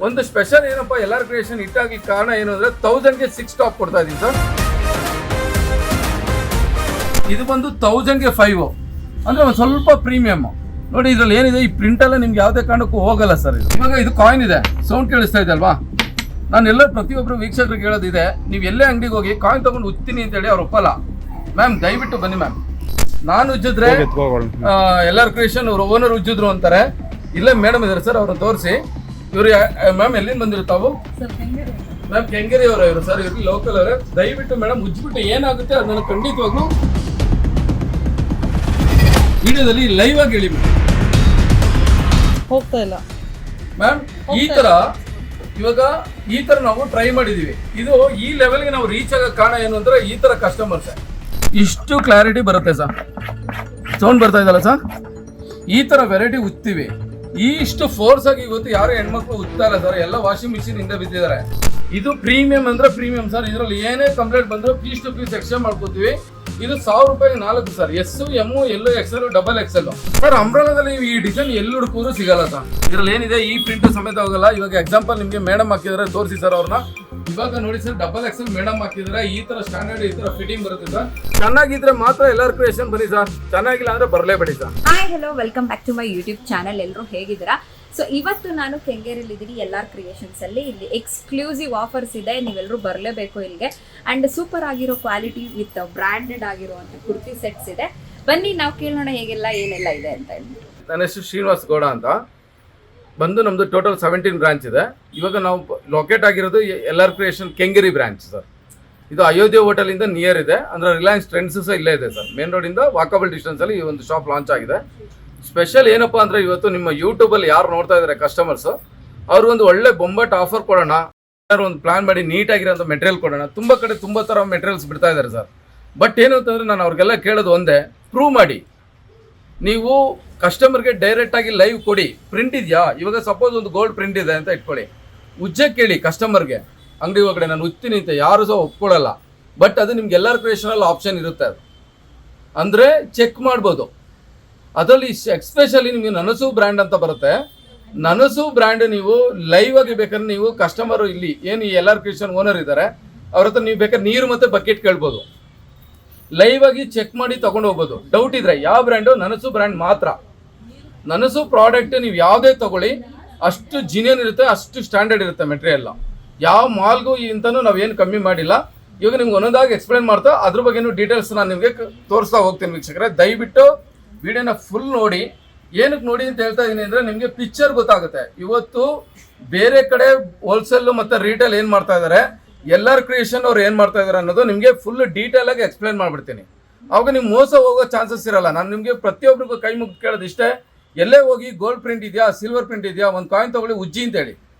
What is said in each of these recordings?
ಒಂದು ಸ್ಪೆಷಲ್ ಏನಪ್ಪ LR creation ಇಟ್ಟಾಗಿ ಕಾರಣ ಏನು ಅಂದರೆ 1000ಗೆ 6 ಟಾಪ್ ಕೊಡ್ತಾ ಇದ್ದೀನಿ ಸರ್. ಇದು ಬಂದು 1000ಗೆ 5 ಅಂದರೆ ಒಂದು ಸ್ವಲ್ಪ ಪ್ರೀಮಿಯಮ್ ನೋಡಿ. ಇದ್ರಲ್ಲಿ ಏನಿದೆ, ಈ ಪ್ರಿಂಟ್ ಎಲ್ಲ ನಿಮ್ಗೆ ಯಾವುದೇ ಕಾರಣಕ್ಕೂ ಹೋಗಲ್ಲ ಸರ್. ಇವಾಗ ಇದು ಕಾಯಿನ್ ಇದೆ, ಸೌಂಡ್ ಕೇಳಿಸ್ತಾ ಇದೆ ಅಲ್ವಾ? ನಾನು ಎಲ್ಲ ಪ್ರತಿಯೊಬ್ಬರು ವೀಕ್ಷಕರಿಗೆ ಹೇಳೋದಿದೆ, ನೀವು ಎಲ್ಲೇ ಅಂಗಡಿಗೆ ಹೋಗಿ ಕಾಯಿನ್ ತಗೊಂಡು ಉಜ್ತೀನಿ ಅಂತೇಳಿ ಅವ್ರು ಒಪ್ಪಲ್ಲ. ಮ್ಯಾಮ್ ದಯವಿಟ್ಟು ಬನ್ನಿ ಮ್ಯಾಮ್, ನಾನು ಉಜ್ಜಿದ್ರೆ LR ಕ್ರಿಯೇಷನ್ ಅವ್ರ ಓನರ್ ಉಜ್ಜಿದ್ರು ಅಂತಾರೆ. ಇಲ್ಲೇ ಮೇಡಮ್ ಇದ್ದಾರೆ ಸರ್, ಅವ್ರನ್ನ ತೋರಿಸಿ. ಇವರು ಮ್ಯಾಮ್ ಎಲ್ಲಿಂದ ಬಂದಿರು ತಾವು? ಮ್ಯಾಮ್ ಕೆಂಗೇರಿ ಅವರು ಇವರು ಸರ್, ಇವ್ರಿಗೆ ಲೋಕಲ್ ಅವರೇ. ದಯವಿಟ್ಟು ಮೇಡಮ್ ಉಜ್ಜಿಬಿಟ್ಟು ಏನಾಗುತ್ತೆ ಅದನ್ನು ಖಂಡಿತವಾಗ್ಲೂ ವಿಡಿಯೋದಲ್ಲಿ ಲೈವ್ ಆಗಿ ಹೇಳಿ ಹೋಗ್ತಾ ಇಲ್ಲ ಮ್ಯಾಮ್. ಇವಾಗ ಈ ತರ ನಾವು ಟ್ರೈ ಮಾಡಿದೀವಿ. ಇದು ಈ ಲೆವೆಲ್ಗೆ ನಾವು ರೀಚ್ ಆಗೋ ಕಾರಣ ಏನು ಅಂದ್ರೆ ಈ ತರ ಕಸ್ಟಮರ್ಸ್ ಇಷ್ಟು ಕ್ಲಾರಿಟಿ ಬರುತ್ತೆ ಸರ್. ಸೌಂಡ್ ಬರ್ತಾ ಇದಲ್ಲ ಸರ್? ಈ ತರ ವೆರೈಟಿ ಉತ್ತೀವಿ. ಇಷ್ಟು ಫೋರ್ಸ್ ಆಗಿ ಇವತ್ತು ಯಾರು ಹೆಣ್ಮಕ್ಳು ಉತ್ತಾ ಇಲ್ಲ ಸರ್, ಎಲ್ಲ ವಾಷಿಂಗ್ ಮಿಷಿನ್ ಇಂದ ಬಿದ್ದಿದ್ದಾರೆ. ಇದು ಪ್ರೀಮಿಯಂ ಅಂದ್ರೆ ಪ್ರೀಮಿಯಂ ಸರ್. ಇದರಲ್ಲಿ ಏನೇ ಕಂಪ್ಲೇಂಟ್ ಬಂದ್ರು ಪೀಸ್ ಟು ಪೀಸ್ ಎಕ್ಸ್ಚೇಂಜ್ ಮಾಡ್ಕೋತೀವಿ. ಇದು 1000 ರೂಪಾಯಿಗೆ 4 sir. S, M, L, XL, XXL sir. ಅಂಬ್ರೆಲಾದಲ್ಲಿ ಈ ಡಿಸೈನ್ ಎಲ್ಲಿ ಹುಡುಕಿದ್ರು ಸಿಗಲ್ಲ ಸರ್. ಇದ್ರಲ್ಲಿ ಏನಿದೆ ಈ ಪ್ರಿಂಟ್ ಸಮೇತ ಹೋಗಲ್ಲ. ಇವಾಗ ಎಕ್ಸಾಂಪಲ್ ನಿಮ್ಗೆ ಮೇಡಮ್ ಹಾಕಿದ್ರೆ ತೋರಿಸಿ ಸರ್ ಅವ್ರನ್ನ. ಇವಾಗ ನೋಡಿ ಸರ್, XXL ಮೇಡಮ್ ಹಾಕಿದ್ರೆ ಈ ತರ ಸ್ಟ್ಯಾಂಡರ್ಡ್ ಈ ತರ ಫಿಟ್ಟಿಂಗ್ ಬರುತ್ತೆ ಸರ್. ಚೆನ್ನಾಗಿದ್ರೆ ಮಾತ್ರ LR ಕ್ರಿಯೇಷನ್ ಬನ್ನಿ ಸರ್, ಚೆನ್ನಾಗಿಲ್ಲ ಅಂದ್ರೆ ಬರಲೇಬೇಡಿ sir. Hi hello, welcome back to my YouTube channel. ಎಲ್ಲರೂ ಹೇಗಿದ್ದೀರಾ? ಸೊ ಇವತ್ತು ನಾನು ಕೆಂಗೇರಿಯಲ್ಲಿ ಇದ್ದೀನಿ LR ಕ್ರಿಯೇಷನ್ಸ್ ಅಲ್ಲಿ. ಇಲ್ಲಿ ಎಕ್ಸ್ಕ್ಲೂಸಿವ್ ಆಫರ್ಸ್ ಇದೆ, ನೀವೆಲ್ಲರೂ ಬರಲೇಬೇಕು ಇಲ್ಲಿಗೆ. ಅಂಡ್ ಸೂಪರ್ ಆಗಿರೋ ಕ್ವಾಲಿಟಿ ವಿತ್ ಬ್ರಾಂಡೆಡ್ ಆಗಿರುವಂತ ಕುರ್ತಿ ಸೆಟ್ಸ್ ಇದೆ. ಬನ್ನಿ ನಾವು ಕೇಳೋಣ ಹೇಗೆಲ್ಲ ಏನೆಲ್ಲ ಇದೆ ಅಂತ ಹೇಳಿ. ನನ್ನ ಹೆಸರು ಶ್ರೀನಿವಾಸ್ ಗೌಡ ಅಂತ ಬಂದು ನಮ್ದು ಟೋಟಲ್ 17 ಬ್ರಾಂಚ್ ಇದೆ. ಇವಾಗ ನಾವು ಲೊಕೇಟ್ ಆಗಿರೋದು LR creation Kengeri branch sir. ಇದು ಅಯೋಧ್ಯೆ ಹೋಟೆಲ್ ಇಂದ ನಿಯರ್ ಇದೆ, ಅಂದ್ರೆ ರಿಲಯನ್ಸ್ ಟ್ರೆಂಡ್ಸ್ ಸಹ ಇಲ್ಲೇ ಇದೆ ಸರ್. ಮೇನ್ ರೋಡ್ ಇಂದ ವಾಕಬಲ್ ಡಿಸ್ಟೆನ್ಸ್ ಅಲ್ಲಿ ಈ ಒಂದು ಶಾಪ್ ಲಾಂಚ್ ಆಗಿದೆ. ಸ್ಪೆಷಲ್ ಏನಪ್ಪಾ ಅಂದ್ರೆ ಇವತ್ತು ನಿಮ್ಮ ಯೂಟ್ಯೂಬ್ ಅಲ್ಲಿ ಯಾರು ನೋಡ್ತಾ ಇದಾರೆ ಕಸ್ಟಮರ್ಸ್, ಅವ್ರಿಗೊಂದು ಒಳ್ಳೆ ಬೊಂಬಟ್ ಆಫರ್ ಕೊಡೋಣ, ಒಂದು ಪ್ಲಾನ್ ಮಾಡಿ ನೀಟ್ ಆಗಿರೋಂಥ ಮೆಟೀರಿಯಲ್ ಕೊಡೋಣ. ತುಂಬಾ ಕಡೆ ತುಂಬಾ ತರ ಮೆಟೀರಿಯಲ್ಸ್ ಬಿಡ್ತಾ ಇದ್ದಾರೆ ಸರ್. ಬಟ್ ಏನು ಅಂತಂದ್ರೆ ನಾನು ಅವ್ರಿಗೆಲ್ಲ ಕೇಳೋದು ಒಂದೇ, ಪ್ರೂವ್ ಮಾಡಿ. ನೀವು ಕಸ್ಟಮರ್ಗೆ ಡೈರೆಕ್ಟ್ ಆಗಿ ಲೈವ್ ಕೊಡಿ. ಪ್ರಿಂಟ್ ಇದೆಯಾ, ಇವಾಗ ಸಪೋಸ್ ಒಂದು ಗೋಲ್ಡ್ ಪ್ರಿಂಟ್ ಇದೆ ಅಂತ ಇಟ್ಕೊಳ್ಳಿ, ಉಜ್ಜೆ ಕೇಳಿ ಕಸ್ಟಮರ್ಗೆ. ಅಂಗಡಿ ಒಳಗಡೆ ನಾನು ಉಜ್ತೀನಿ ಅಂತ ಯಾರು ಸಹ ಒಪ್ಕೊಳ್ಳಲ್ಲ. ಬಟ್ ಅದು ನಿಮ್ಗೆ LR ಕ್ರಿಯೇಷನ್ ಅಲ್ಲಿ ಆಪ್ಷನ್ ಇರುತ್ತೆ. ಅದು ಅಂದ್ರೆ ಚೆಕ್ ಮಾಡ್ಬೋದು. ಅದರಲ್ಲಿ ಎಕ್ಸ್ಪೆಷಲಿ ನಿಮಗೆ ನನಸು ಬ್ರ್ಯಾಂಡ್ ಅಂತ ಬರುತ್ತೆ. ನನಸು ಬ್ರ್ಯಾಂಡ್ ನೀವು ಲೈವ್ ಆಗಿ ಬೇಕಾದ್ರೆ ನೀವು ಕಸ್ಟಮರ್ ಇಲ್ಲಿ ಏನು ಈ LR ಕ್ರಿಯೇಷನ್ ಓನರ್ ಇದ್ದಾರೆ ಅವ್ರ ಹತ್ರ ನೀವು ಬೇಕಾದ್ರೆ ನೀರು ಮತ್ತೆ ಬಕೆಟ್ ಕೇಳ್ಬೋದು. ಲೈವ್ ಆಗಿ ಚೆಕ್ ಮಾಡಿ ತಗೊಂಡು ಹೋಗ್ಬೋದು. ಡೌಟ್ ಇದ್ರೆ ಯಾವ ಬ್ರ್ಯಾಂಡು? ನನಸು ಬ್ರ್ಯಾಂಡ್ ಮಾತ್ರ. ನನಸು ಪ್ರಾಡಕ್ಟ್ ನೀವು ಯಾವುದೇ ತಗೊಳ್ಳಿ ಅಷ್ಟು ಜಿನಿಯನ್ ಇರುತ್ತೆ, ಅಷ್ಟು ಸ್ಟ್ಯಾಂಡರ್ಡ್ ಇರುತ್ತೆ ಮೆಟೀರಿಯಲ್. ಯಾವ ಮಾಲ್ಗೂ ಇಂತನೂ ನಾವೇನು ಕಮ್ಮಿ ಮಾಡಿಲ್ಲ. ಇವಾಗ ನಿಮ್ಗೆ ಒಂದೊಂದಾಗಿ ಎಕ್ಸ್ಪ್ಲೈನ್ ಮಾಡ್ತಾ ಅದ್ರ ಬಗ್ಗೆ ಡೀಟೇಲ್ಸ್ ನಾನು ನಿಮಗೆ ತೋರಿಸ್ತಾ ಹೋಗ್ತೀನಿ ವೀಕ್ಷಕರೇ. ದಯವಿಟ್ಟು ವಿಡಿಯೋನ ಫುಲ್ ನೋಡಿ. ಏನಕ್ಕೆ ನೋಡಿ ಅಂತ ಹೇಳ್ತಾ ಇದ್ದೀನಿ ಅಂದರೆ ನಿಮಗೆ ಪಿಕ್ಚರ್ ಗೊತ್ತಾಗುತ್ತೆ. ಇವತ್ತು ಬೇರೆ ಕಡೆ ಹೋಲ್ಸೇಲ್ ಮತ್ತು ರೀಟೇಲ್ ಏನು ಮಾಡ್ತಾ ಇದ್ದಾರೆ, LR ಕ್ರಿಯೇಷನ್ ಅವ್ರು ಏನು ಮಾಡ್ತಾ ಇದ್ದಾರೆ ಅನ್ನೋದು ನಿಮಗೆ ಫುಲ್ ಡೀಟೇಲ್ ಆಗಿ ಎಕ್ಸ್ಪ್ಲೈನ್ ಮಾಡಿಬಿಡ್ತೀನಿ. ಅವಾಗ ನೀವು ಮೋಸ ಹೋಗೋ ಚಾನ್ಸಸ್ ಇರಲ್ಲ. ನಾನು ನಿಮಗೆ ಪ್ರತಿಯೊಬ್ಬರಿಗೂ ಕೈ ಮುಗಿ ಕೇಳೋದು ಇಷ್ಟೇ, ಎಲ್ಲೇ ಹೋಗಿ ಗೋಲ್ಡ್ ಪ್ರಿಂಟ್ ಇದೆಯಾ, ಸಿಲ್ವರ್ ಪ್ರಿಂಟ್ ಇದೆಯಾ, ಒಂದು ಕಾಯಿನ್ ತೊಗೊಳ್ಳಿ ಉಜ್ಜಿ ಅಂತೇಳಿ.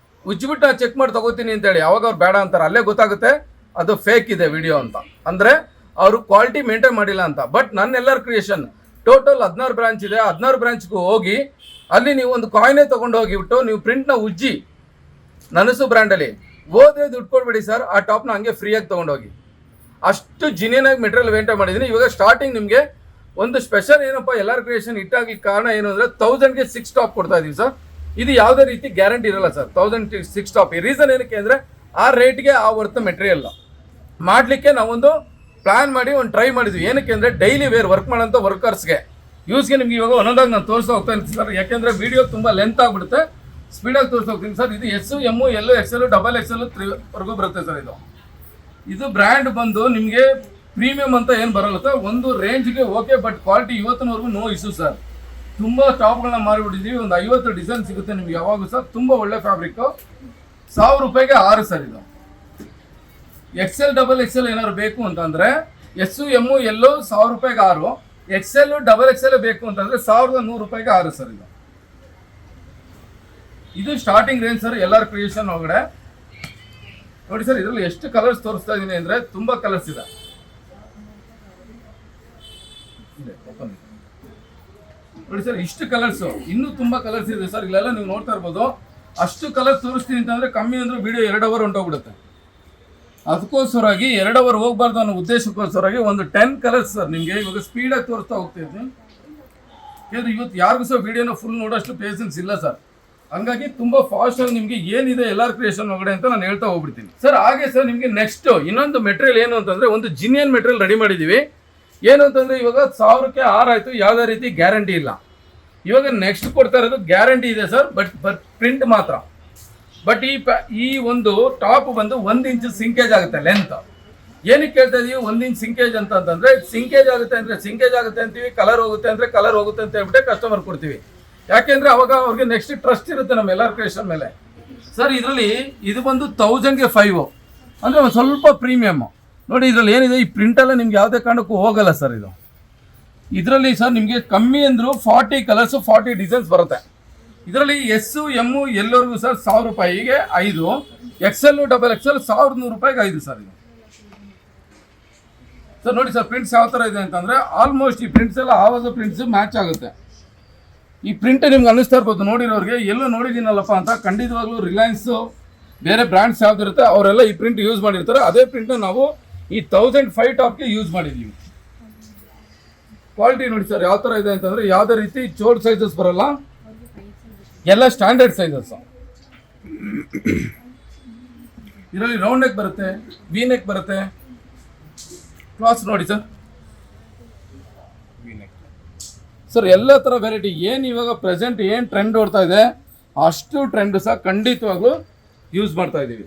ಉಜ್ಜಿಬಿಟ್ಟು ನಾನು ಚೆಕ್ ಮಾಡಿ ತೊಗೋತೀನಿ ಅಂತೇಳಿ ಅವಾಗ ಅವ್ರು ಬೇಡ ಅಂತಾರೆ. ಅಲ್ಲೇ ಗೊತ್ತಾಗುತ್ತೆ ಅದು ಫೇಕ್ ಇದೆ ವಿಡಿಯೋ ಅಂತ, ಅಂದರೆ ಅವರು ಕ್ವಾಲಿಟಿ ಮೇಂಟೈನ್ ಮಾಡಿಲ್ಲ ಅಂತ. ಬಟ್ ನನ್ನ LR ಕ್ರಿಯೇಷನ್ ಟೋಟಲ್ 16 ಬ್ರಾಂಚ್ ಇದೆ. 16 ಬ್ರಾಂಚ್ಗೂ ಹೋಗಿ ಅಲ್ಲಿ ನೀವು ಒಂದು ಕಾಯಿನೇ ತೊಗೊಂಡು ಹೋಗಿಬಿಟ್ಟು ನೀವು ಪ್ರಿಂಟ್ನ ಉಜ್ಜಿ ನನಸು ಬ್ರ್ಯಾಂಡಲ್ಲಿ ಹೋದ್ರೆ ದುಡ್ಡು ಕೊಡ್ಬೇಡಿ ಸರ್. ಆ ಟಾಪ್ನ ಹಂಗೆ ಫ್ರೀಯಾಗಿ ತೊಗೊಂಡೋಗಿ. ಅಷ್ಟು ಜಿನಿಯನ್ ಆಗಿ ಮೆಟೀರಿಯಲ್ ಮೇಂಟೈನ್ ಮಾಡಿದ್ದೀನಿ. ಇವಾಗ ಸ್ಟಾರ್ಟಿಂಗ್ ನಿಮಗೆ ಒಂದು ಸ್ಪೆಷಲ್ ಏನಪ್ಪ LR ಕ್ರಿಯೇಷನ್ ಇಟ್ಟಾಗಿ ಕಾರಣ ಏನು ಅಂದರೆ 1000ಗೆ 6 ಟಾಪ್ ಕೊಡ್ತಾ ಇದ್ದೀವಿ ಸರ್. ಇದು ಯಾವುದೇ ರೀತಿ ಗ್ಯಾರಂಟಿ ಇರಲ್ಲ ಸರ್. 1006 ಟಾಪ್. ಈ ರೀಸನ್ ಏನಕ್ಕೆ ಅಂದರೆ ಆ ರೇಟ್ಗೆ ಆ ವರ್ತ್ ಮೆಟೀರಿಯಲ್ ಮಾಡಲಿಕ್ಕೆ ನಾವೊಂದು ಪ್ಲಾನ್ ಮಾಡಿ ಒಂದು ಟ್ರೈ ಮಾಡಿದ್ವಿ. ಏನಕ್ಕೆ ಅಂದರೆ ಡೈಲಿ ವೇರ್ ವರ್ಕ್ ಮಾಡೋಂಥ ವರ್ಕರ್ಸ್ಗೆ ಯೂಸ್ಗೆ ನಿಮ್ಗೆ ಇವಾಗ ಒಂದೊಂದಾಗಿ ನಾನು ತೋರಿಸ್ತಾ ಹೋಗ್ತಾ ಇರ್ತೀನಿ ಸರ್. ಯಾಕೆಂದರೆ ವಿಡಿಯೋ ತುಂಬ ಲೆಂತ್ ಆಗಿಬಿಡುತ್ತೆ, ಸ್ಪೀಡಾಗಿ ತೋರಿಸ್ತಾ ಹೋಗ್ತೀನಿ ಸರ್. ಇದು S, M, L, XL, XXL 3 ಬರುತ್ತೆ ಸರ್. ಇದು ಬ್ರ್ಯಾಂಡ್ ಬಂದು ನಿಮಗೆ ಪ್ರೀಮಿಯಂ ಅಂತ ಏನು ಬರಲ್ಲ ಒಂದು ರೇಂಜ್ಗೆ ಓಕೆ. ಬಟ್ ಕ್ವಾಲಿಟಿ ಇವತ್ತಿನವರೆಗೂ ನೋ ಇಶ್ಯೂ ಸರ್. ತುಂಬ ಟಾಪ್ಗಳನ್ನ ಮಾರಿಬಿಟ್ಟಿದ್ದೀವಿ. ಒಂದು 50 ಡಿಸೈನ್ ಸಿಗುತ್ತೆ ನಿಮ್ಗೆ ಯಾವಾಗೂ ಸರ್. ತುಂಬ ಒಳ್ಳೆ ಫ್ಯಾಬ್ರಿಕ್ಕು. 1000 ರೂಪಾಯಿಗೆ 6 ಸರ್. ಇದು XL, XXL ಏನಾದ್ರು ಬೇಕು ಅಂತಂದರೆ S, M, L 1000 ರೂಪಾಯಿಗೆ 6, XL, XXL ಬೇಕು ಅಂತಂದರೆ 1100 ರೂಪಾಯಿಗೆ 6 ಸರ್. ಇದು starting range sir LR creation ಒಳಗಡೆ. ನೋಡಿ ಸರ್, ಇದರಲ್ಲಿ ಎಷ್ಟು ಕಲರ್ಸ್ ತೋರಿಸ್ತಾ ಇದ್ದೀನಿ ಅಂದರೆ ತುಂಬ ಕಲರ್ಸ್ ಇದೆ. ನೋಡಿ ಸರ್, ಇಷ್ಟು ಕಲರ್ಸು, ಇನ್ನೂ ತುಂಬ ಕಲರ್ಸ್ ಇದೆ ಸರ್. ಇಲ್ಲೆಲ್ಲ ನೀವು ನೋಡ್ತಾ ಇರ್ಬೋದು. ಅಷ್ಟು ಕಲರ್ಸ್ ತೋರಿಸ್ತೀನಿ ಅಂತಂದರೆ ಕಮ್ಮಿ ಅಂದರೆ ವಿಡಿಯೋ 2 ಅವರ್ ಹೊಂಟೋಗ್ಬಿಡುತ್ತೆ. ಅದಕ್ಕೋಸ್ಕರವಾಗಿ 2 ಅವರ್ ಹೋಗ್ಬಾರ್ದು ಅನ್ನೋ ಉದ್ದೇಶಕ್ಕೋಸ್ಕರವಾಗಿ ಒಂದು 10 ಕಲರ್ಸ್ ಸರ್ ನಿಮಗೆ ಇವಾಗ ಸ್ಪೀಡಾಗಿ ತೋರಿಸ್ತಾ ಹೋಗ್ತಿದ್ದೀನಿ. ಯಾಕಂದರೆ ಇವತ್ತು ಯಾರಿಗೂ ಸಹ ವಿಡಿಯೋನ ಫುಲ್ ನೋಡೋಷ್ಟು ಪೇಷನ್ಸ್ ಇಲ್ಲ ಸರ್. ಹಂಗಾಗಿ ತುಂಬಾ ಫಾಸ್ಟ್ ಆಗಿ ನಿಮಗೆ ಏನಿದೆ ಎಲ್ಲಾರ್ ಕ್ರಿಯೇಷನ್ ಒಳಗಡೆ ಅಂತ ನಾನು ಹೇಳ್ತಾ ಹೋಗ್ಬಿಡ್ತೀನಿ ಸರ್. ಹಾಗೆ ಸರ್ ನಿಮಗೆ ನೆಕ್ಸ್ಟ್ ಇನ್ನೊಂದು ಮೆಟೀರಿಯಲ್ ಏನು ಅಂತಂದ್ರೆ ಒಂದು ಜಿನಿಯನ್ ಮೆಟೀರಿಯಲ್ ರೆಡಿ ಮಾಡಿದೀವಿ. ಏನು ಅಂತಂದ್ರೆ ಇವಾಗ 1000ಕ್ಕೆ 6 ಆಯ್ತು, ಯಾವುದೇ ರೀತಿ ಗ್ಯಾರಂಟಿ ಇಲ್ಲ. ಇವಾಗ ನೆಕ್ಸ್ಟ್ ಕೊಡ್ತಾ ಇರೋದು ಗ್ಯಾರಂಟಿ ಇದೆ ಸರ್, ಬಟ್ ಪ್ರಿಂಟ್ ಮಾತ್ರ. ಬಟ್ ಈ ಒಂದು ಟಾಪ್ ಬಂದು 1 ಇಂಚ್ ಸಿಂಕೇಜ್ ಆಗುತ್ತೆ ಲೆಂತ್. ಏನಕ್ಕೆ ಕೇಳ್ತಾ ಇದೀವಿ 1 ಇಂಚ್ ಸಿಂಕೇಜ್ ಅಂತಂದ್ರೆ ಸಿಂಕೇಜ್ ಆಗುತ್ತೆ ಅಂದ್ರೆ ಸಿಂಕೇಜ್ ಆಗುತ್ತೆ ಅಂತೀವಿ, ಕಲರ್ ಹೋಗುತ್ತೆ ಅಂದ್ರೆ ಕಲರ್ ಹೋಗುತ್ತೆ ಅಂತ ಹೇಳ್ಬಿಟ್ಟು ಕಸ್ಟಮರ್ ಕೊಡ್ತೀವಿ. ಯಾಕೆಂದ್ರೆ ಅವಾಗ ಅವ್ರಿಗೆ ನೆಕ್ಸ್ಟ್ ಟ್ರಸ್ಟ್ ಇರುತ್ತೆ ನಮ್ಮ ಎಲ್ಲಾರ್ ಕ್ರಿಯೇಷನ್ ಮೇಲೆ. ಸರ್ ಇದರಲ್ಲಿ ಇದು ಬಂದು 1000ಗೆ 5 ಅಂದ್ರೆ ಒಂದು ಸ್ವಲ್ಪ ಪ್ರೀಮಿಯಮ್ ನೋಡಿ. ಇದರಲ್ಲಿ ಏನಿದೆ ಈ ಪ್ರಿಂಟ್ ಎಲ್ಲ ನಿಮ್ಗೆ ಯಾವುದೇ ಕಾರಣಕ್ಕೂ ಹೋಗಲ್ಲ ಸರ್. ಇದರಲ್ಲಿ ಸರ್ ನಿಮಗೆ ಕಮ್ಮಿ ಅಂದ್ರು 40 ಕಲರ್ಸ್ 40 ಡಿಸೈನ್ಸ್ ಬರುತ್ತೆ. ಇದರಲ್ಲಿ ಎಸ್ ಎಮ್ ಎಲ್ಲರಿಗೂ ಸರ್ 1000 ರೂಪಾಯಿಗೆ 5, XL ಡಬಲ್ XL 1100 ರೂಪಾಯಿಗೆ 5 ಸರ್. ಇದು ಸರ್ ನೋಡಿ ಸರ್ ಪ್ರಿಂಟ್ಸ್ ಯಾವ ಥರ ಇದೆ ಅಂತಂದರೆ ಆಲ್ಮೋಸ್ಟ್ ಈ ಪ್ರಿಂಟ್ಸ್ ಎಲ್ಲ ಆವಾಜ ಪ್ರಿಂಟ್ಸ್ ಮ್ಯಾಚ್ ಆಗುತ್ತೆ. ಈ ಪ್ರಿಂಟ್ ನಿಮ್ಗೆ ಅನ್ನಿಸ್ತಾ ಇರ್ಬೋದು ನೋಡಿರೋರಿಗೆ, ಎಲ್ಲೂ ನೋಡಿದ್ದೀನಲ್ಲಪ್ಪ ಅಂತ. ಖಂಡಿತವಾಗ್ಲೂ ರಿಲಯನ್ಸು ಬೇರೆ ಬ್ರ್ಯಾಂಡ್ಸ್ ಯಾವ್ದಿರುತ್ತೆ ಅವರೆಲ್ಲ ಈ ಪ್ರಿಂಟ್ ಯೂಸ್ ಮಾಡಿರ್ತಾರೆ. ಅದೇ ಪ್ರಿಂಟ್ನ ನಾವು ಈ 1005 ಟಾಪ್ಗೆ ಯೂಸ್ ಮಾಡಿದ್ದೀವಿ. ಕ್ವಾಲಿಟಿ ನೋಡಿ ಸರ್ ಯಾವ ಥರ ಇದೆ ಅಂತಂದರೆ ಯಾವುದೇ ರೀತಿ ಚೋಡ್ ಸೈಜಸ್ ಬರಲ್ಲ, ಎಲ್ಲ ಸ್ಟ್ಯಾಂಡರ್ಡ್ ಸೈಜಸ್. ಇದರಲ್ಲಿ ರೌಂಡ್ ನೆಕ್ ಬರುತ್ತೆ, ವಿ ನೆಕ್ ಬರುತ್ತೆ. ಕ್ಲಾಸ್ ನೋಡಿ ಸರ್, ಸರ್ ಎಲ್ಲ ಥರ ವೆರೈಟಿ ಏನು ಇವಾಗ ಪ್ರೆಸೆಂಟ್ ಏನು ಟ್ರೆಂಡ್ ಓಡ್ತಾ ಇದೆ ಅಷ್ಟು ಟ್ರೆಂಡ್ ಸಹ ಖಂಡಿತವಾಗ್ಲೂ ಯೂಸ್ ಮಾಡ್ತಾ ಇದ್ದೀವಿ.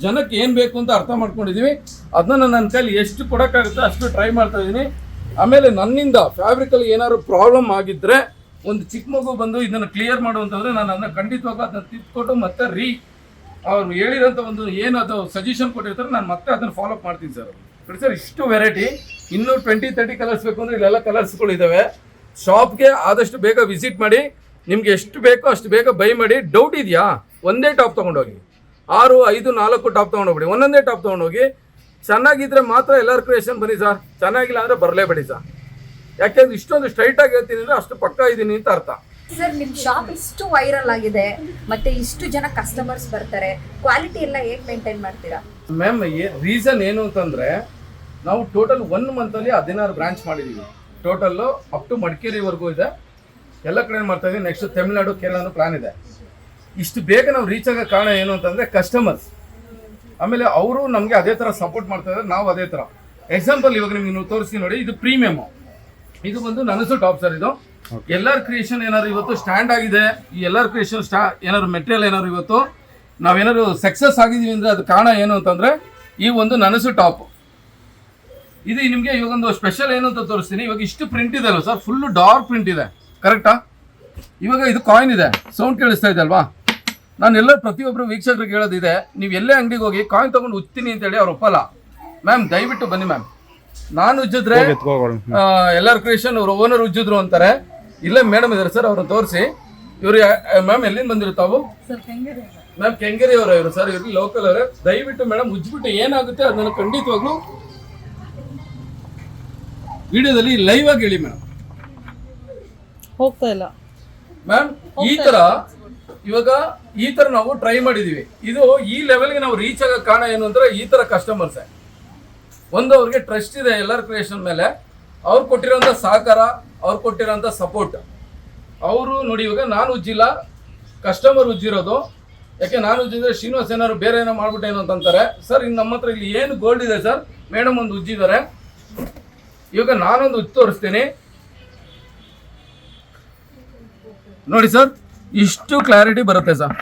ಜನಕ್ಕೆ ಏನು ಬೇಕು ಅಂತ ಅರ್ಥ ಮಾಡ್ಕೊಂಡಿದ್ದೀವಿ. ಅದನ್ನ ನನ್ನ ಕೈಲಿ ಎಷ್ಟು ಕೊಡೋಕ್ಕಾಗುತ್ತೆ ಅಷ್ಟು ಟ್ರೈ ಮಾಡ್ತಾ ಇದ್ದೀನಿ. ಆಮೇಲೆ ನನ್ನಿಂದ ಫ್ಯಾಬ್ರಿಕಲ್ಲಿ ಏನಾದ್ರು ಪ್ರಾಬ್ಲಮ್ ಆಗಿದ್ದರೆ ಒಂದು ಚಿಕ್ಕ ಮಗು ಬಂದು ಇದನ್ನು ಕ್ಲಿಯರ್ ಮಾಡು ಅಂತಂದರೆ ನಾನು ಅದನ್ನ ಖಂಡಿತವಾಗ್ಲೂ ಅದನ್ನ ತಿದ್ಕೊಟ್ಟು ಮತ್ತೆ ಅವ್ರು ಹೇಳಿರೋಂಥ ಒಂದು ಏನು ಅದು ಸಜೆಷನ್ ಕೊಟ್ಟಿರ್ತಾರೆ ನಾನು ಮತ್ತೆ ಅದನ್ನು ಫಾಲೋ ಅಪ್ ಮಾಡ್ತೀನಿ ಸರ್. ನೋಡಿ ಸರ್ ಇಷ್ಟು ವೆರೈಟಿ, ಇನ್ನೂ 20-30 ಕಲರ್ಸ್ ಬೇಕು ಅಂದರೆ ಇಲ್ಲೆಲ್ಲ ಕಲರ್ಸ್ಗಳು ಇದ್ದಾವೆ. ಶಾಪ್ಗೆ ಆದಷ್ಟು ಬೇಗ ವಿಸಿಟ್ ಮಾಡಿ, ನಿಮ್ಗೆ ಎಷ್ಟು ಬೇಕೋ ಅಷ್ಟು ಬೇಗ ಬೈ ಮಾಡಿ. ಡೌಟ್ ಇದೆಯಾ ಒಂದೇ ಟಾಪ್ ತೊಗೊಂಡೋಗಿ, 6, 5, 4 ಟಾಪ್ ತೊಗೊಂಡೋಗ್ಬಿಡಿ. ಒಂದೊಂದೇ ಟಾಪ್ ತೊಗೊಂಡೋಗಿ. ಚೆನ್ನಾಗಿದ್ರೆ ಮಾತ್ರ ಎಲ್ಲರ ಕ್ರಿಯೇಷನ್ ಬನ್ನಿ ಸರ್, ಚೆನ್ನಾಗಿಲ್ಲ ಅಂದರೆ ಬರಲೇಬೇಡಿ ಸರ್. ಯಾಕೆಂದ್ರೆ ಇಷ್ಟೊಂದು ಸ್ಟ್ರೈಟ್ ಆಗಿ ಹೇಳ್ತೀನಿ ಅಂದರೆ ಅಷ್ಟು ಪಕ್ಕ ಇದ್ದೀನಿ ಅಂತ ಅರ್ಥ. ಸರ್ ನಿಮ್ಮ ಶಾಪ್ ಇಷ್ಟು ವೈರಲ್ ಆಗಿದೆ, ಮತ್ತೆ ಇಷ್ಟು ಜನ ಕಸ್ಟಮರ್ಸ್ ಬರ್ತಾರೆ, ಕ್ವಾಲಿಟಿ ಎಲ್ಲ ಹೇಗೆ ಮೇಂಟೈನ್ ಮಾಡ್ತೀರಾ? ಮ್ಯಾಮ್ ರೀಸನ್ ಏನು ಅಂತಂದರೆ ನಾವು ಟೋಟಲ್ 1 ಮಂತಲ್ಲಿ 16 ಬ್ರಾಂಚ್ ಮಾಡಿದ್ದೀವಿ. ಟೋಟಲ್ಲು ಅಪ್ ಟು ಮಡಿಕೇರಿವರೆಗೂ ಇದೆ, ಎಲ್ಲ ಕಡೆ ಮಾಡ್ತಾ ಇದ್ದೀವಿ. ನೆಕ್ಸ್ಟ್ ತಮಿಳ್ನಾಡು ಕೇರಳನೂ ಪ್ಲಾನ್ ಇದೆ. ಇಷ್ಟು ಬೇಗ ನಾವು ರೀಚ್ ಆಗೋ ಕಾರಣ ಏನು ಅಂತಂದರೆ ಕಸ್ಟಮರ್ಸ್, ಆಮೇಲೆ ಅವರು ನಮಗೆ ಅದೇ ಥರ ಸಪೋರ್ಟ್ ಮಾಡ್ತಾ ಇದ್ದಾರೆ, ನಾವು ಅದೇ ಥರ. ಎಕ್ಸಾಂಪಲ್ ಇವಾಗ ನಿಮ್ಗೆ ನೀವು ತೋರಿಸಿ ನೋಡಿ, ಇದು ಪ್ರೀಮಿಯಮ್ಮು, ಇದು ಬಂದು ನನಸು ಟಾಪ್ ಸರ್. ಇದು ಎಲ್ಲರ ಕ್ರಿಯೇಷನ್ ಏನಾದ್ರು ಇವತ್ತು ಸ್ಟ್ಯಾಂಡ್ ಆಗಿದೆ, ಈ ಎಲ್ಲರ ಕ್ರಿಯೇಷನ್ ಏನಾದ್ರು ಮೆಟೀರಿಯಲ್ ಏನಾದ್ರು ಇವತ್ತು ನಾವೇನಾದ್ರು ಸಕ್ಸಸ್ ಆಗಿದ್ದೀವಿ ಅಂದರೆ ಅದು ಕಾರಣ ಏನು ಅಂತಂದರೆ ಈ ಒಂದು ನನಸು ಟಾಪ್. ಇದು ನಿಮಗೆ ಇವಾಗೊಂದು ಸ್ಪೆಷಲ್ ಏನು ಅಂತ ತೋರಿಸ್ತೀನಿ. ಇವಾಗ ಇಷ್ಟು ಪ್ರಿಂಟ್ ಇದೆ ಅಲ್ವ ಸರ್, ಫುಲ್ಲು ಡಾರ್ಕ್ ಪ್ರಿಂಟ್ ಇದೆ, ಕರೆಕ್ಟಾ? ಇವಾಗ ಇದು ಕಾಯಿನ್ ಇದೆ, ಸೌಂಡ್ ಕೇಳಿಸ್ತಾ ಇದೆ ಅಲ್ವಾ? ನಾನು ಎಲ್ಲ ಪ್ರತಿಯೊಬ್ಬರು ವೀಕ್ಷಕರಿಗೆ ಹೇಳೋದಿದೆ, ನೀವು ಎಲ್ಲೇ ಅಂಗಡಿಗೆ ಹೋಗಿ ಕಾಯಿನ್ ತೊಗೊಂಡು ಉಜ್ತೀನಿ ಅಂತೇಳಿ ಅವ್ರು ಒಪ್ಪಲ್ಲ. ಮ್ಯಾಮ್ ದಯವಿಟ್ಟು ಬನ್ನಿ ಮ್ಯಾಮ್, ನಾನು ಉಜ್ಜಿದ್ರೆ ಎಲ್ಲರ ಕ್ರಿಯೇಷನ್ ಅವ್ರ ಓನರ್ ಉಜ್ಜಿದ್ರು ಅಂತಾರೆ. ಇಲ್ಲೇ ಮೇಡಮ್ ಇದ್ದಾರೆ ಸರ್, ಅವ್ರನ್ನ ತೋರಿಸಿ. ಇವ್ರು ಮ್ಯಾಮ್ ಎಲ್ಲಿಂದ ಬಂದಿರುತ್ತಾವು? ಮ್ಯಾಮ್ ಕೆಂಗೇರಿ ಅವರು ಇವರು ಸರ್, ಇವ್ರಿಗೆ ಲೋಕಲ್ ಅವರೇ. ದಯವಿಟ್ಟು ಮೇಡಮ್ ಉಜ್ಜಿಬಿಟ್ಟು ಏನಾಗುತ್ತೆ ಅದನ್ನು ಖಂಡಿತವಾಗ್ಲೂ ವಿಡಿಯೋದಲ್ಲಿ ಲೈವ್ ಆಗಿ ಹೇಳಿ ಮೇಡಮ್. ಹೋಗ್ತಾ ಇಲ್ಲ ಮ್ಯಾಮ್ ಇವಾಗ ಈ ತರ ನಾವು ಟ್ರೈ ಮಾಡಿದೀವಿ. ಇದು ಈ ಲೆವೆಲ್ಗೆ ನಾವು ರೀಚ್ ಆಗೋ ಕಾರಣ ಏನು ಅಂದ್ರೆ ಈ ತರ ಕಸ್ಟಮರ್ಸ್ ಒಂದು ಅವ್ರಿಗೆ ಟ್ರಸ್ಟ್ ಇದೆ ಎಲ್ಲರ ಕ್ರಿಯೇಷನ್ ಮೇಲೆ. ಅವ್ರು ಕೊಟ್ಟಿರೋಂಥ ಸಹಕಾರ, ಅವ್ರು ಕೊಟ್ಟಿರೋಂಥ ಸಪೋರ್ಟ್. ಅವರು ನೋಡಿ ಇವಾಗ ನಾನು ಉಜ್ಜಿಲ್ಲ, ಕಸ್ಟಮರ್ ಉಜ್ಜಿರೋದು. ಯಾಕೆ ನಾನು ಉಜ್ಜಿದ್ರೆ ಶ್ರೀನಿವಾಸ್ ಏನಾದ್ರು ಬೇರೆ ಏನೋ ಮಾಡ್ಬಿಟ್ಟು ಏನು ಅಂತಾರೆ ಸರ್. ಇನ್ನು ನಮ್ಮ ಹತ್ರ ಇಲ್ಲಿ ಏನು ಗೋಲ್ಡ್ ಇದೆ ಸರ್, ಮೇಡಮ್ ಒಂದು ಉಜ್ಜಿದ್ದಾರೆ. ಇವಾಗ ನಾನೊಂದು ಉಜ್ಜಿ ತೋರಿಸ್ತೀನಿ ನೋಡಿ ಸರ್. ಇಷ್ಟು ಕ್ಲಾರಿಟಿ ಬರುತ್ತೆ ಸರ್,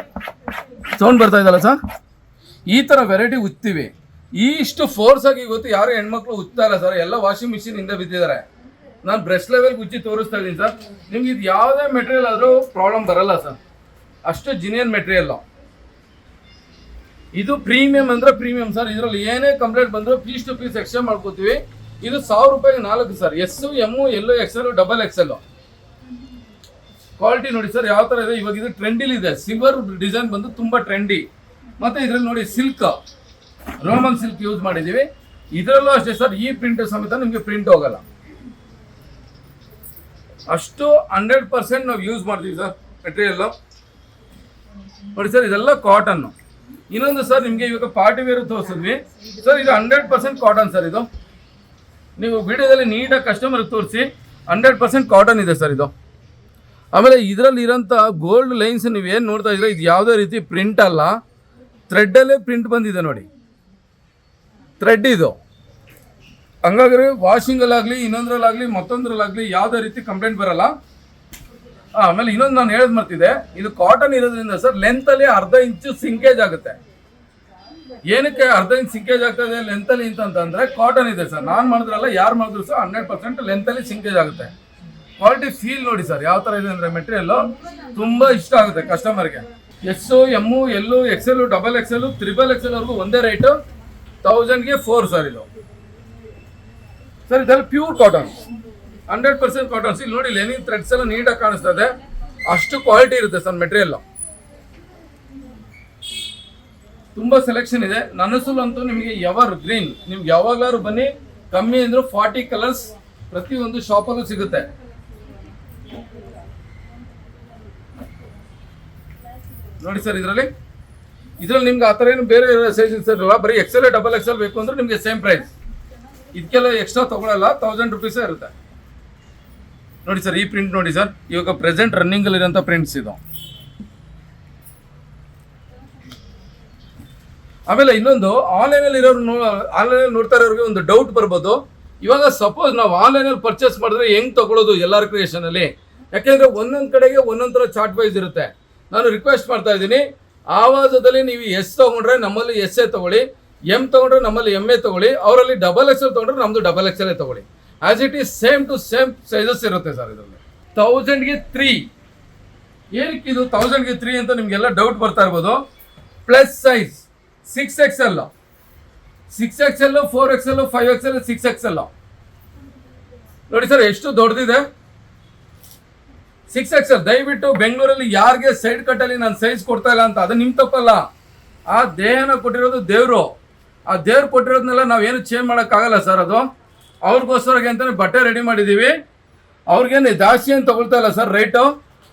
ಸೌಂಡ್ ಬರ್ತಾ ಇದಲ್ಲ ಸರ್. ಈ ಥರ ವೆರೈಟಿ ಉಜ್ತೀವಿ. ಇಷ್ಟು ಫೋರ್ಸ್ ಆಗಿ ಇವತ್ತು ಯಾರು ಹೆಣ್ಮಕ್ಳು ಉಜ್ತಾ ಇಲ್ಲ ಸರ್, ಎಲ್ಲ ವಾಷಿಂಗ್ ಮಿಷಿನ್ ಇಂದ ಬಿದ್ದಿದ್ದಾರೆ. ನಾನು ಬ್ರಷ್ ಲೆವೆಲ್ ಉಜ್ಜಿ ತೋರಿಸ್ತಾ ಇದ್ದೀನಿ ಸರ್. ನಿಮ್ಗೆ ಇದು ಯಾವುದೇ ಮೆಟೀರಿಯಲ್ ಆದರೂ ಪ್ರಾಬ್ಲಮ್ ಬರಲ್ಲ ಸರ್, ಅಷ್ಟು ಜಿನಿಯನ್ ಮೆಟೀರಿಯಲ್ಲು. ಇದು ಪ್ರೀಮಿಯಂ ಅಂದರೆ ಪ್ರೀಮಿಯಂ ಸರ್. ಇದರಲ್ಲಿ ಏನೇ ಕಂಪ್ಲೇಂಟ್ ಬಂದರೂ ಪೀಸ್ ಟು ಪೀಸ್ ಎಕ್ಸ್ಚೇಂಜ್ ಮಾಡ್ಕೋತೀವಿ. ಇದು 1000 ರೂಪಾಯಿಗೆ 4 ಸರ್, ಎಸ್ ಎಮ್ ಎಲ್ಲೋ XL ಡಬಲ್ XL. ಕ್ವಾಲಿಟಿ ನೋಡಿ ಸರ್ ಯಾವ ಥರ ಇದೆ. ಇವಾಗ ಇದು ಟ್ರೆಂಡಿಲಿ ಇದೆ, ಸಿಲ್ವರ್ ಡಿಸೈನ್ ಬಂದು ತುಂಬ ಟ್ರೆಂಡಿ. ಮತ್ತು ಇದರಲ್ಲಿ ನೋಡಿ ಸಿಲ್ಕ್, ರೋಮನ್ ಸಿಲ್ಕ್ ಯೂಸ್ ಮಾಡಿದ್ದೀವಿ. ಇದರಲ್ಲೂ ಅಷ್ಟೇ ಸರ್, ಈ ಪ್ರಿಂಟ್ ಸಮೇತ ನಿಮಗೆ ಪ್ರಿಂಟ್ ಹೋಗಲ್ಲ. ಅಷ್ಟು 100% ನಾವು ಯೂಸ್ ಮಾಡ್ತೀವಿ ಸರ್ ಮೆಟೀರಿಯಲ್ಲು. ನೋಡಿ ಸರ್ ಇದೆಲ್ಲ ಕಾಟನ್ನು. ಇನ್ನೊಂದು ಸರ್ ನಿಮಗೆ ಇವಾಗ ಪಾರ್ಟಿ ವೇರ್ ತೋರಿಸಿದ್ವಿ ಸರ್, ಇದು 100% ಕಾಟನ್ ಸರ್. ಇದು ನೀವು ವಿಡಿಯೋದಲ್ಲಿ ನೀಟಾಗಿ ಕಸ್ಟಮರ್ಗೆ ತೋರಿಸಿ 100% ಕಾಟನ್ ಇದೆ ಸರ್ ಇದು. ಆಮೇಲೆ ಇದರಲ್ಲಿ ಇರೋಂಥ ಗೋಲ್ಡ್ ಲೈನ್ಸ್ ನೀವೇನು ನೋಡ್ತಾ ಇದ್ರೆ ಇದು ಯಾವುದೇ ರೀತಿ ಪ್ರಿಂಟ್ ಅಲ್ಲ, ಥ್ರೆಡ್ಡಲ್ಲೇ ಪ್ರಿಂಟ್ ಬಂದಿದೆ ನೋಡಿ, ಥ್ರೆಡ್ ಇದು. ಹಂಗಾದ್ರೆ ವಾಷಿಂಗಲ್ಲಾಗಲಿ ಇನ್ನೊಂದ್ರಲ್ಲಾಗಲಿ ಮತ್ತೊಂದ್ರಲ್ಲಾಗಲಿ ಯಾವುದೇ ರೀತಿ ಕಂಪ್ಲೇಂಟ್ ಬರಲ್ಲ. ಆಮೇಲೆ ಇನ್ನೊಂದು ನಾನು ಹೇಳೋದು ಮರ್ತಿದೆ, ಇದು ಕಾಟನ್ ಇರೋದ್ರಿಂದ ಸರ್ ಲೆಂತಲ್ಲಿ ಅರ್ಧ ಇಂಚು ಸಿಂಕೇಜ್ ಆಗುತ್ತೆ. ಏನಕ್ಕೆ ಅರ್ಧ ಇಂಚ್ ಸಿಂಕೇಜ್ ಆಗ್ತದೆ ಲೆಂತಲ್ಲಿ ಅಂತಂದ್ರೆ ಕಾಟನ್ ಇದೆ ಸರ್. ನಾನು ಮಾಡಿದ್ರಲ್ಲ, ಯಾರು ಮಾಡಿದ್ರು ಸರ್ 100% ಲೆಂತಲ್ಲಿ ಸಿಂಕೇಜ್ ಆಗುತ್ತೆ. ಕ್ವಾಲಿಟಿ ಫೀಲ್ ನೋಡಿ ಸರ್ ಯಾವ ಥರ ಇದೆ ಅಂದರೆ ಮೆಟೀರಿಯಲ್ಲು ತುಂಬ ಇಷ್ಟ ಆಗುತ್ತೆ ಕಸ್ಟಮರ್ಗೆ. ಎಸ್, ಎಮ್, ಎಲ್ಲು, XL, XXL, XXL ವರೆಗೂ ಒಂದೇ ರೇಟು, 1000ಗೆ 4 ಸರ್ ಇದು. ಸರ್ ಇದೆಲ್ಲ ಪ್ಯೂರ್ ಕಾಟನ್, 100% ಕಾಟನ್ಸ್. ಇಲ್ಲಿ ನೋಡಿ ಲೆನಿನ್ ಥ್ರೆಡ್ಸ್ ಎಲ್ಲ ನೀಟಾಗಿ ಕಾಣಿಸ್ತದೆ, ಅಷ್ಟು ಕ್ವಾಲಿಟಿ ಇರುತ್ತೆ ಸರ್ ಮೆಟೀರಿಯಲ್. ತುಂಬ ಸೆಲೆಕ್ಷನ್ ಇದೆ. ನನಸಲ್ಲಂತೂ ನಿಮಗೆ ಎವರ್ ಗ್ರೀನ್, ನಿಮ್ಗೆ ಯಾವಾಗಲಾದ್ರು ಬನ್ನಿ, ಕಮ್ಮಿ ಅಂದರೂ 40 ಕಲರ್ಸ್ ಪ್ರತಿಯೊಂದು ಶಾಪಲ್ಲೂ ಸಿಗುತ್ತೆ. ನೋಡಿ ಸರ್ ಇದರಲ್ಲಿ ನಿಮ್ಗೆ ಆ ಥರ ಏನು ಬೇರೆ ಸೈಜಸ್ ಇರಲ್ಲ, ಬರೀ XL, XXL ಬೇಕು ಅಂದ್ರೆ ನಿಮಗೆ ಸೇಮ್ ಪ್ರೈಸ್. ಇದಕ್ಕೆಲ್ಲ ಎಕ್ಸ್ಟ್ರಾ ತಗೊಳ್ಳಲ್ಲ, 1000 ರುಪೀಸೇ ಇರುತ್ತೆ. ನೋಡಿ ಸರ್ ಈ ಪ್ರಿಂಟ್ ನೋಡಿ ಸರ್, ಇವಾಗ ಪ್ರೆಸೆಂಟ್ ರನ್ನಿಂಗಲ್ಲಿ ಇರೋಂಥ ಪ್ರಿಂಟ್ಸ್ ಇದು. ಆಮೇಲೆ ಇನ್ನೊಂದು ಆನ್ಲೈನಲ್ಲಿ ನೋಡ್ತಾ ಇರೋರಿಗೆ ಒಂದು ಡೌಟ್ ಬರ್ಬೋದು, ಇವಾಗ ಸಪೋಸ್ ನಾವು ಆನ್ಲೈನಲ್ಲಿ ಪರ್ಚೇಸ್ ಮಾಡಿದ್ರೆ ಹೆಂಗ್ ತಗೊಳ್ಳೋದು ಎಲ್ಲಾರ್ ಕ್ರಿಯೇಷನ್ ಅಲ್ಲಿ? ಯಾಕೆಂದ್ರೆ ಒಂದೊಂದು ಕಡೆಗೆ ಒಂದೊಂದು ಥರ ಚಾರ್ಟ್ ವೈಸ್ ಇರುತ್ತೆ. ನಾನು ರಿಕ್ವೆಸ್ಟ್ ಮಾಡ್ತಾ ಇದ್ದೀನಿ, ಆವಾಜದಲ್ಲಿ ನೀವು S ತಗೊಂಡ್ರೆ ನಮ್ಮಲ್ಲಿ SA ತಗೊಳ್ಳಿ, M ತಗೊಂಡ್ರೆ ನಮ್ಮಲ್ಲಿ MA ತಗೊಳ್ಳಿ, ಅವರಲ್ಲಿ XXL ತಗೊಂಡ್ರೆ ನಮ್ದು XXL ತಗೊಳ್ಳಿ. As it is same to same sizes ಇರುತ್ತೆ ಸರ್ ಇದರಲ್ಲಿ. 1000ಗೆ 3. ಏನಕ್ಕೆ ಇದು 1000ಗೆ 3 ಅಂತ ನಿಮಗೆಲ್ಲ ಡೌಟ್ ಬರ್ತಾ ಇರ್ಬೋದು. Plus size 6XL, 4XL, 5XL, 6XL. ನೋಡಿ ಸರ್ ಎಷ್ಟು ದೊಡ್ಡದಿದೆ 6XL. ದಯವಿಟ್ಟು ಬೆಂಗಳೂರಲ್ಲಿ ಯಾರಿಗೆ ಸೈಡ್ ಕಟ್ಟಲ್ಲಿ ನಾನು ಸೈಜ್ ಕೊಡ್ತಾ ಇಲ್ಲ ಅಂತ, ಅದು ನಿಮ್ಮ ತಪ್ಪಲ್ಲ. ಆ ದೇಹನ ಕೊಟ್ಟಿರೋದು ದೇವರು, ಆ ದೇವ್ರು ಕೊಟ್ಟಿರೋದನ್ನೆಲ್ಲ ನಾವೇನು ಚೇಂಜ್ ಮಾಡೋಕ್ಕಾಗಲ್ಲ ಸರ್. ಅದು ಅವ್ರಿಗೋಸ್ಕರಗೆ ಅಂತಲೇ ಬಟ್ಟೆ ರೆಡಿ ಮಾಡಿದ್ದೀವಿ. ಅವ್ರಿಗೇನು ಜಾಸ್ತಿ ಏನು ತೊಗೊಳ್ತಾ ಇಲ್ಲ ಸರ್ ರೇಟು,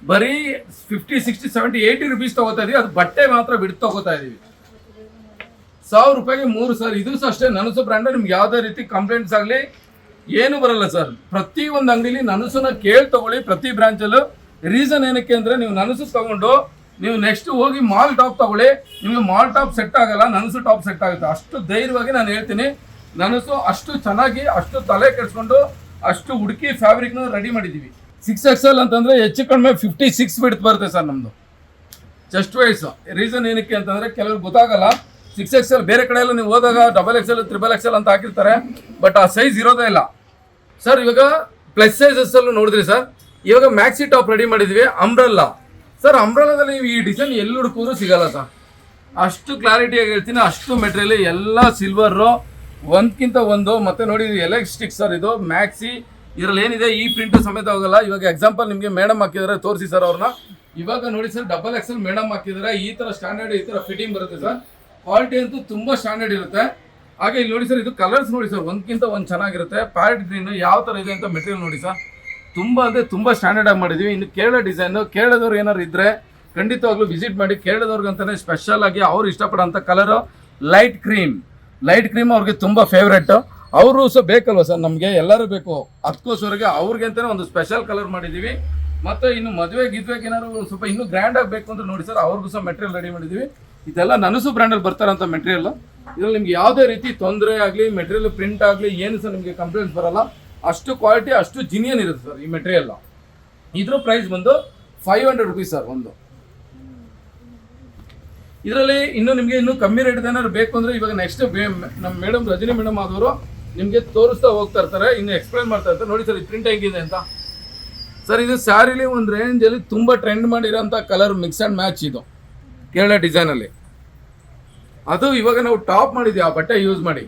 ಬರೀ 50, 60, 70, 80 ರುಪೀಸ್ ತೊಗೋತಾ ಇದೀವಿ. ಅದು ಬಟ್ಟೆ ಮಾತ್ರ ಬಿಟ್ಟು ತೊಗೋತಾ ಇದ್ದೀವಿ. 1000 ರೂಪಾಯಿಗೆ 3 ಸರ್. ಇದು ಸಹ ಅಷ್ಟೇ ನನಸು ಬ್ರ್ಯಾಂಡ್. ನಿಮ್ಗೆ ಯಾವುದೇ ರೀತಿ ಕಂಪ್ಲೇಂಟ್ಸ್ ಆಗಲಿ ಏನು ಬರಲ್ಲ ಸರ್. ಪ್ರತಿ ಒಂದು ಅಂಗಡಿಲಿ ನನಸನ್ನ ಕೇಳಿ ತಗೊಳ್ಳಿ, ಪ್ರತಿ ಬ್ರಾಂಚಲ್ಲೂ. ರೀಸನ್ ಏನಕ್ಕೆ ಅಂದರೆ ನೀವು ನನಸು ತಗೊಂಡು ನೀವು ನೆಕ್ಸ್ಟ್ ಹೋಗಿ ಮಾಲ್ ಟಾಪ್ ತಗೊಳ್ಳಿ, ನಿಮಗೆ ಮಾಲ್ ಟಾಪ್ ಸೆಟ್ ಆಗಲ್ಲ, ನನಸು ಟಾಪ್ ಸೆಟ್ ಆಗುತ್ತೆ. ಅಷ್ಟು ಧೈರ್ಯವಾಗಿ ನಾನು ಹೇಳ್ತೀನಿ. ನನಸು ಅಷ್ಟು ಚೆನ್ನಾಗಿ, ಅಷ್ಟು ತಲೆ ಕೆಡಿಸ್ಕೊಂಡು, ಅಷ್ಟು ಹುಡುಕಿ ಫ್ಯಾಬ್ರಿಕ್ನ ರೆಡಿ ಮಾಡಿದ್ದೀವಿ. 6XL ಅಂತಂದರೆ ಹೆಚ್ಚು ಕಡಿಮೆ 56 ಬಿಡ್ತು ಬರುತ್ತೆ ಸರ್ ನಮ್ಮದು ಚೆಸ್ಟ್ ವೈಸ್. ರೀಸನ್ ಏನಕ್ಕೆ ಅಂತಂದರೆ ಕೆಲವ್ರಿಗೆ ಗೊತ್ತಾಗಲ್ಲ. 6XL ಬೇರೆ ಕಡೆ ಎಲ್ಲ ನೀವು ಹೋದಾಗ XXL, XXL ಅಂತ ಹಾಕಿರ್ತಾರೆ, ಬಟ್ ಆ ಸೈಜ್ ಇರೋದೇ ಇಲ್ಲ ಸರ್. ಇವಾಗ ಪ್ಲಸ್ ಸೈಜಸ್ಸಲ್ಲೂ ನೋಡಿದ್ರಿ ಸರ್. ಇವಾಗ ಮ್ಯಾಕ್ಸಿ ಟಾಪ್ ರೆಡಿ ಮಾಡಿದ್ವಿ, ಅಂಬ್ರೆಲ್ಲಾ ಸರ್. ಅಂಬ್ರೆಲ್ಲಾದಲ್ಲಿ ನೀವು ಈ ಡಿಸೈನ್ ಎಲ್ಲಿ ಹುಡುಕಿದ್ರು ಸಿಗಲ್ಲ ಸರ್. ಅಷ್ಟು ಕ್ಲಾರಿಟಿಯಾಗಿ ಹೇಳ್ತೀನಿ. ಅಷ್ಟು ಮೆಟೀರಿಯಲ್ ಎಲ್ಲ ಸಿಲ್ವರು, ಒಂದಕ್ಕಿಂತ ಒಂದು. ಮತ್ತೆ ನೋಡಿ ಎಲೆಕ್ಟ್ರಿಕ್ ಸರ್ ಇದು ಮ್ಯಾಕ್ಸಿ. ಇದರಲ್ಲಿ ಏನಿದೆ ಈ ಪ್ರಿಂಟ್ ಸಮೇತ ಹೋಗಲ್ಲ. ಇವಾಗ ಎಕ್ಸಾಂಪಲ್ ನಿಮಗೆ ಮೇಡಮ್ ಹಾಕಿದ್ದಾರೆ, ತೋರಿಸಿ ಸರ್ ಅವ್ರನ್ನ. ಇವಾಗ ನೋಡಿ ಸರ್ XXL ಮೇಡಮ್ ಹಾಕಿದ್ದಾರೆ. ಈ ಥರ ಸ್ಟ್ಯಾಂಡರ್ಡ್, ಈ ಥರ ಫಿಟ್ಟಿಂಗ್ ಬರುತ್ತೆ ಸರ್. ಕ್ವಾಲಿಟಿ ಅಂತೂ ತುಂಬ ಸ್ಟ್ಯಾಂಡರ್ಡ್ ಇರುತ್ತೆ. ಹಾಗೆ ಇಲ್ಲಿ ನೋಡಿ ಸರ್, ಇದು ಕಲರ್ಸ್ ನೋಡಿ ಸರ್, ಒಂದಕ್ಕಿಂತ ಒಂದು ಚೆನ್ನಾಗಿರುತ್ತೆ. ಪ್ಯಾರೆಟ್ ಗ್ರೀನ್ ಯಾವ ಥರ ಇದೆ ಅಂತ ಮೆಟೀರಿಯಲ್ ನೋಡಿ ಸರ್. ತುಂಬ ಅಂದರೆ ತುಂಬ ಸ್ಟ್ಯಾಂಡರ್ಡ್ ಆಗಿ ಮಾಡಿದ್ದೀವಿ. ಇನ್ನು ಕೇರಳ ಡಿಸೈನು, ಕೇರಳದವ್ರು ಏನಾದ್ರು ಇದ್ದರೆ ಖಂಡಿತವಾಗ್ಲೂ ವಿಸಿಟ್ ಮಾಡಿ. ಕೇರಳದವ್ರಿಗಂತಲೇ ಸ್ಪೆಷಲ್ ಆಗಿ ಅವ್ರು ಇಷ್ಟಪಡೋಂಥ ಕಲರು ಲೈಟ್ ಕ್ರೀಮ್ ಅವ್ರಿಗೆ ತುಂಬ ಫೇವ್ರೆಟ್. ಅವರು ಸಹ ಬೇಕಲ್ವ ಸರ್, ನಮಗೆ ಎಲ್ಲರೂ ಬೇಕು. ಅದಕ್ಕೋಸ್ಕರಗೆ ಅವ್ರಿಗೆ ಅಂತಲೇ ಒಂದು ಸ್ಪೆಷಲ್ ಕಲರ್ ಮಾಡಿದ್ದೀವಿ. ಮತ್ತು ಇನ್ನು ಮದುವೆಗೆ ಏನಾದ್ರು ಸ್ವಲ್ಪ ಇನ್ನೂ ಗ್ರ್ಯಾಂಡ್ ಆಗಬೇಕು ಅಂತ ನೋಡಿ ಸರ್, ಅವ್ರಿಗೂ ಸಹ ಮೆಟೀರಿಯಲ್ ರೆಡಿ ಮಾಡಿದ್ದೀವಿ. ಇದೆಲ್ಲ ನನಸು ಬ್ರ್ಯಾಂಡಲ್ಲಿ ಬರ್ತಾರಂಥ ಮೆಟೀರಿಯಲ್. ಇದರಲ್ಲಿ ನಿಮ್ಗೆ ಯಾವುದೇ ರೀತಿ ತೊಂದರೆ ಆಗಲಿ, ಮೆಟೀರಿಯಲ್ ಪ್ರಿಂಟ್ ಆಗಲಿ ಏನು ಸಹ ನಿಮಗೆ ಕಂಪ್ಲೇಂಟ್ಸ್ ಬರಲ್ಲ. ಅಷ್ಟು ಕ್ವಾಲಿಟಿ, ಅಷ್ಟು ಜಿನಿಯನ್ ಇರುತ್ತೆ ಸರ್ ಈ ಮೆಟೀರಿಯಲ್. ಇದ್ರ ಪ್ರೈಸ್ ಬಂದು 500 ರುಪೀಸ್ ಸರ್ ಒಂದು. ಇದರಲ್ಲಿ ಇನ್ನೂ ನಿಮಗೆ ಇನ್ನೂ ಕಮ್ಮಿ ರೇಟ್ ಏನಾದ್ರು ಬೇಕು ಅಂದರೆ ಇವಾಗ ನೆಕ್ಸ್ಟ್ ನಮ್ಮ ಮೇಡಮ್ ರಜನಿ ಮೇಡಮ್ ಆದವರು ನಿಮಗೆ ತೋರಿಸ್ತಾ ಹೋಗ್ತಾ ಇರ್ತಾರೆ, ಇನ್ನು ಎಕ್ಸ್ಪ್ಲೈನ್ ಮಾಡ್ತಾ ಇರ್ತಾರೆ. ನೋಡಿ ಸರ್ ಈ ಪ್ರಿಂಟ್ ಹೇಗಿದೆ ಅಂತ ಸರ್. ಇದು ಸ್ಯಾರಿಲಿ ಒಂದು ರೇಂಜಲ್ಲಿ ತುಂಬ ಟ್ರೆಂಡ್ ಮಾಡಿರೋಂಥ ಕಲರ್ ಮಿಕ್ಸ್ ಆ್ಯಂಡ್ ಮ್ಯಾಚ್ ಇದು ಕೇರಳ ಡಿಸೈನಲ್ಲಿ. ಅದು ಇವಾಗ ನಾವು ಟಾಪ್ ಮಾಡಿದ್ವಿ ಆ ಬಟ್ಟೆ ಯೂಸ್ ಮಾಡಿ.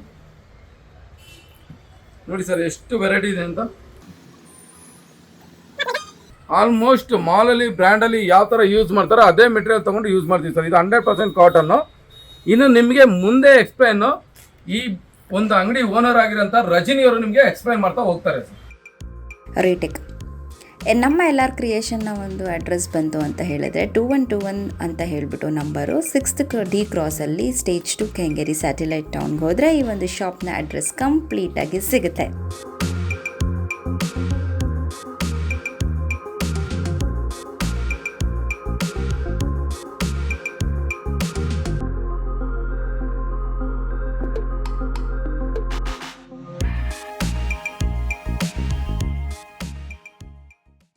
ನೋಡಿ ಸರ್ ಎಷ್ಟು ವೆರೈಟಿ ಇದೆ ಅಂತ. ಆಲ್ಮೋಸ್ಟ್ ಮಾಲಲ್ಲಿ ಬ್ರ್ಯಾಂಡಲ್ಲಿ ಯಾವ ಥರ ಯೂಸ್ ಮಾಡ್ತಾರೋ ಅದೇ ಮೆಟೀರಿಯಲ್ ತೊಗೊಂಡು ಯೂಸ್ ಮಾಡ್ತೀವಿ ಸರ್. ಇದು 100% ಕಾಟನ್ನು. ಇನ್ನು ನಿಮಗೆ ಮುಂದೆ ಎಕ್ಸ್ಪ್ಲೈನು ಈ ಒಂದು ಅಂಗಡಿ ಓನರ್ ಆಗಿರೋಂಥ ರಜನಿಯವರು ನಿಮಗೆ ಎಕ್ಸ್ಪ್ಲೈನ್ ಮಾಡ್ತಾ ಹೋಗ್ತಾರೆ ಸರ್. ರೇಟಿಕ್ ನಮ್ಮ LR ಕ್ರಿಯೇಷನ್ನ ಒಂದು ಅಡ್ರೆಸ್ ಬಂತು ಅಂತ ಹೇಳಿದ್ರೆ 2121 ಅಂತ ಹೇಳಿಬಿಟ್ಟು ನಂಬರು 6th D ಕ್ರಾಸಲ್ಲಿ ಸ್ಟೇಜ್ 2 ಕೆಂಗೇರಿ ಸ್ಯಾಟಲೈಟ್ ಟೌನ್ಗೆ ಹೋದರೆ ಈ ಒಂದು ಶಾಪ್ನ ಅಡ್ರೆಸ್ ಕಂಪ್ಲೀಟಾಗಿ ಸಿಗುತ್ತೆ.